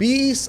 20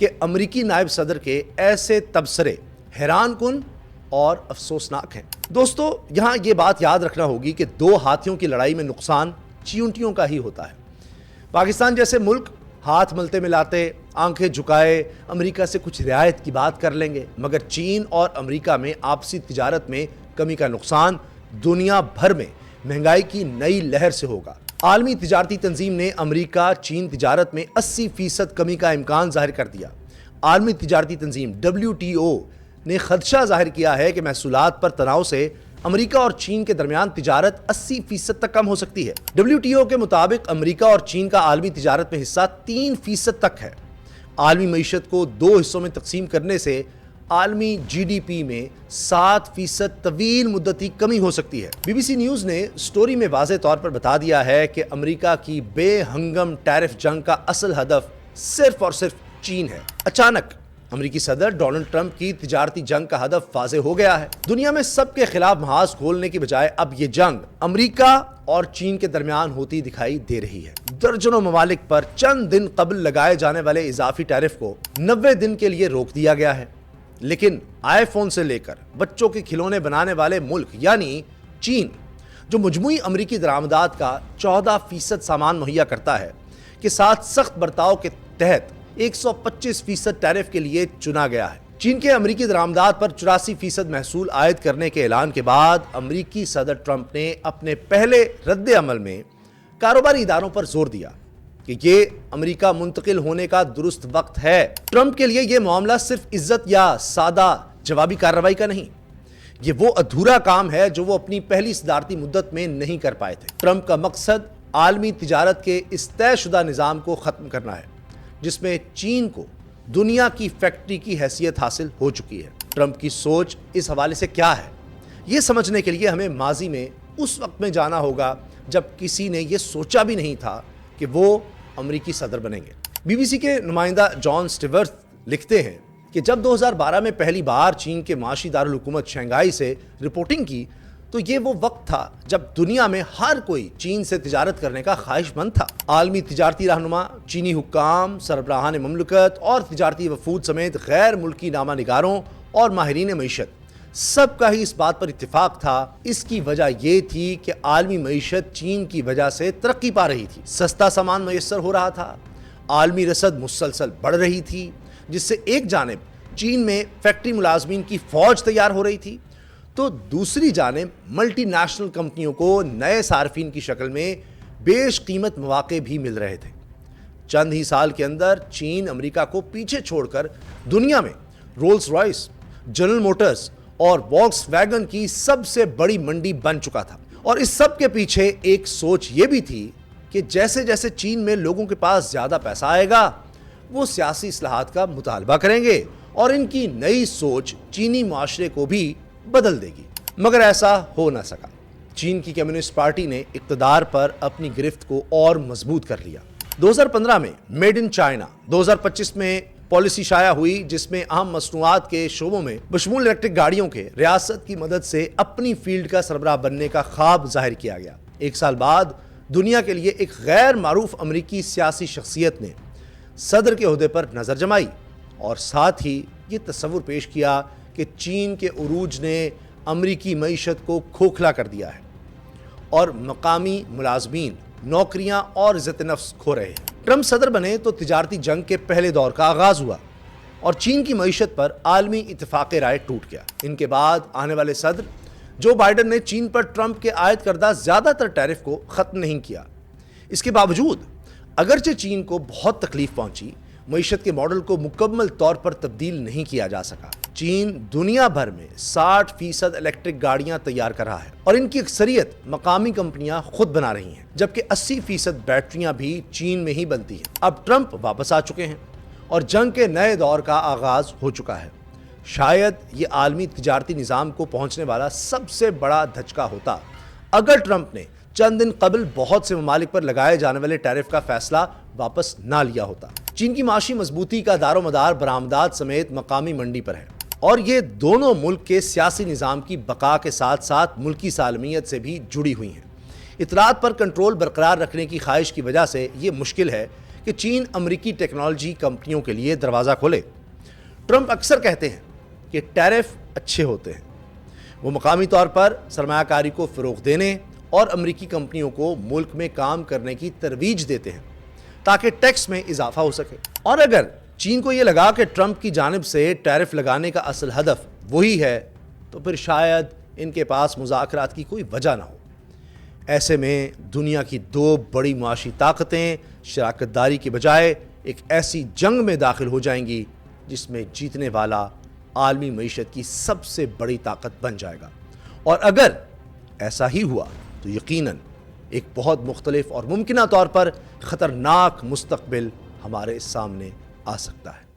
کہ امریکی نائب صدر کے ایسے تبصرے حیران کن اور افسوسناک ہیں۔ دوستو، یہاں یہ بات یاد رکھنا ہوگی کہ دو ہاتھیوں کی لڑائی میں نقصان چیونٹیوں کا ہی ہوتا ہے۔ پاکستان جیسے ملک ہاتھ ملتے ملاتے، آنکھیں جھکائے امریکہ سے کچھ رعایت کی بات کر لیں گے، مگر چین اور امریکہ میں آپسی تجارت میں کمی کا نقصان دنیا بھر میں مہنگائی کی نئی لہر سے ہوگا۔ عالمی تجارتی تنظیم نے امریکہ چین تجارت میں 80% کمی کا امکان ظاہر کر دیا۔ عالمی تجارتی تنظیم WTO نے خدشہ ظاہر کیا ہے کہ محصولات پر تناؤ سے امریکہ اور چین کے درمیان تجارت 80% تک کم ہو سکتی ہے۔ WTO کے مطابق امریکہ اور چین کا عالمی تجارت میں حصہ 3% تک ہے۔ عالمی معیشت کو دو حصوں میں تقسیم کرنے سے عالمی GDP میں 7% طویل مدتی کمی ہو سکتی ہے۔ BBC نیوز نے سٹوری میں واضح طور پر بتا دیا ہے کہ امریکہ کی بے ہنگم ٹیرف جنگ کا اصل ہدف صرف اور صرف چین ہے۔ اچانک امریکی صدر ڈونلڈ ٹرمپ کی تجارتی جنگ کا ہدف واضح ہو گیا ہے۔ دنیا میں سب کے خلاف محاذ کھولنے کی بجائے اب یہ جنگ امریکہ اور چین کے درمیان ہوتی دکھائی دے رہی ہے۔ درجنوں ممالک پر چند دن قبل لگائے جانے والے اضافی ٹیرف کو 90 دن کے لیے روک دیا گیا ہے، لیکن آئی فون سے لے کر بچوں کے کھلونے بنانے والے ملک یعنی چین، جو مجموعی امریکی درآمدات کا 14% سامان مہیا کرتا ہے، کے ساتھ سخت برتاؤ کے تحت 125% ٹیرف کے لیے چنا گیا ہے۔ چین کے امریکی درآمدات پر 84% محصول عائد کرنے کے اعلان کے بعد امریکی صدر ٹرمپ نے اپنے پہلے رد عمل میں کاروباری اداروں پر زور دیا کہ یہ امریکہ منتقل ہونے کا درست وقت ہے۔ ٹرمپ کے لیے یہ معاملہ صرف عزت یا سادہ جوابی کارروائی کا نہیں، یہ وہ ادھورا کام ہے جو وہ اپنی پہلی صدارتی مدت میں نہیں کر پائے تھے۔ ٹرمپ کا مقصد عالمی تجارت کے اس طے شدہ نظام کو ختم کرنا ہے جس میں چین کو دنیا کی فیکٹری کی حیثیت حاصل ہو چکی ہے۔ ٹرمپ کی سوچ اس حوالے سے کیا ہے، یہ سمجھنے کے لیے ہمیں ماضی میں اس وقت میں جانا ہوگا جب کسی نے یہ سوچا بھی نہیں تھا کہ وہ امریکی صدر بنیں گے۔ BBC کے نمائندہ جان سٹیورتھ لکھتے ہیں کہ جب 2012 میں پہلی بار چین کے معاشی دارالحکومت شنگھائی سے رپورٹنگ کی تو یہ وہ وقت تھا جب دنیا میں ہر کوئی چین سے تجارت کرنے کا خواہش مند تھا۔ عالمی تجارتی رہنما، چینی حکام، سربراہان مملکت اور تجارتی وفود سمیت غیر ملکی نامہ نگاروں اور ماہرین معیشت سب کا ہی اس بات پر اتفاق تھا۔ اس کی وجہ یہ تھی کہ عالمی معیشت چین کی وجہ سے ترقی پا رہی تھی، سستا سامان میسر ہو رہا تھا، عالمی رسد مسلسل بڑھ رہی تھی، جس سے ایک جانب چین میں فیکٹری ملازمین کی فوج تیار ہو رہی تھی تو دوسری جانب ملٹی نیشنل کمپنیوں کو نئے صارفین کی شکل میں بیش قیمت مواقع بھی مل رہے تھے۔ چند ہی سال کے اندر چین امریکہ کو پیچھے چھوڑ کر دنیا میں رولز رائس، جنرل موٹرز اور وولکس ویگن کی سب سے بڑی منڈی بن چکا تھا، اور اس سب کے پیچھے ایک سوچ یہ بھی تھی کہ جیسے جیسے چین میں لوگوں کے پاس زیادہ پیسہ آئے گا وہ سیاسی اصلاحات کا مطالبہ کریں گے اور ان کی نئی سوچ چینی معاشرے کو بھی بدل دے گی، مگر ایسا ہو نہ سکا۔ چین کی کمیونسٹ پارٹی نے اقتدار پر اپنی گرفت کو اور مضبوط کر لیا۔ 2015 میں میڈ ان چائنا، 2025 میں پالیسی شائع ہوئی جس میں اہم مصنوعات کے شعبوں میں بشمول الیکٹرک گاڑیوں کے ریاست کی مدد سے اپنی فیلڈ کا سربراہ بننے کا خواب ظاہر کیا گیا۔ ایک سال بعد دنیا کے لیے ایک غیر معروف امریکی سیاسی شخصیت نے صدر کے عہدے پر نظر جمائی اور ساتھ ہی یہ تصور پیش کیا کہ چین کے عروج نے امریکی معیشت کو کھوکھلا کر دیا ہے اور مقامی ملازمین نوکریاں اور عزت نفس کھو رہے ہیں۔ ٹرمپ صدر بنے تو تجارتی جنگ کے پہلے دور کا آغاز ہوا اور چین کی معیشت پر عالمی اتفاق رائے ٹوٹ گیا۔ ان کے بعد آنے والے صدر جو بائیڈن نے چین پر ٹرمپ کے عائد کردہ زیادہ تر ٹیرف کو ختم نہیں کیا۔ اس کے باوجود اگرچہ چین کو بہت تکلیف پہنچی، معیشت کے ماڈل کو مکمل طور پر تبدیل نہیں کیا جا سکا۔ چین دنیا بھر میں 60% الیکٹرک گاڑیاں تیار کر رہا ہے اور ان کی اکثریت مقامی کمپنیاں خود بنا رہی ہیں، جبکہ 80% بیٹریاں بھی چین میں ہی بنتی ہیں۔ اب ٹرمپ واپس آ چکے ہیں اور جنگ کے نئے دور کا آغاز ہو چکا ہے۔ شاید یہ عالمی تجارتی نظام کو پہنچنے والا سب سے بڑا دھچکا ہوتا اگر ٹرمپ نے چند دن قبل بہت سے ممالک پر لگائے جانے والے ٹیرف کا فیصلہ واپس نہ لیا ہوتا۔ چین کی معاشی مضبوطی کا دار و مدار برآمدات سمیت مقامی منڈی پر ہے اور یہ دونوں ملک کے سیاسی نظام کی بقا کے ساتھ ساتھ ملکی سالمیت سے بھی جڑی ہوئی ہیں۔ اطلاعات پر کنٹرول برقرار رکھنے کی خواہش کی وجہ سے یہ مشکل ہے کہ چین امریکی ٹیکنالوجی کمپنیوں کے لیے دروازہ کھولے۔ ٹرمپ اکثر کہتے ہیں کہ ٹیرف اچھے ہوتے ہیں۔ وہ مقامی طور پر سرمایہ کاری کو فروغ دینے اور امریکی کمپنیوں کو ملک میں کام کرنے کی ترویج دیتے ہیں تاکہ ٹیکس میں اضافہ ہو سکے۔ اور اگر چین کو یہ لگا کہ ٹرمپ کی جانب سے ٹیرف لگانے کا اصل ہدف وہی ہے تو پھر شاید ان کے پاس مذاکرات کی کوئی وجہ نہ ہو۔ ایسے میں دنیا کی دو بڑی معاشی طاقتیں شراکت داری کے بجائے ایک ایسی جنگ میں داخل ہو جائیں گی جس میں جیتنے والا عالمی معیشت کی سب سے بڑی طاقت بن جائے گا۔ اور اگر ایسا ہی ہوا تو یقیناً ایک بہت مختلف اور ممکنہ طور پر خطرناک مستقبل ہمارے سامنے آ سکتا ہے۔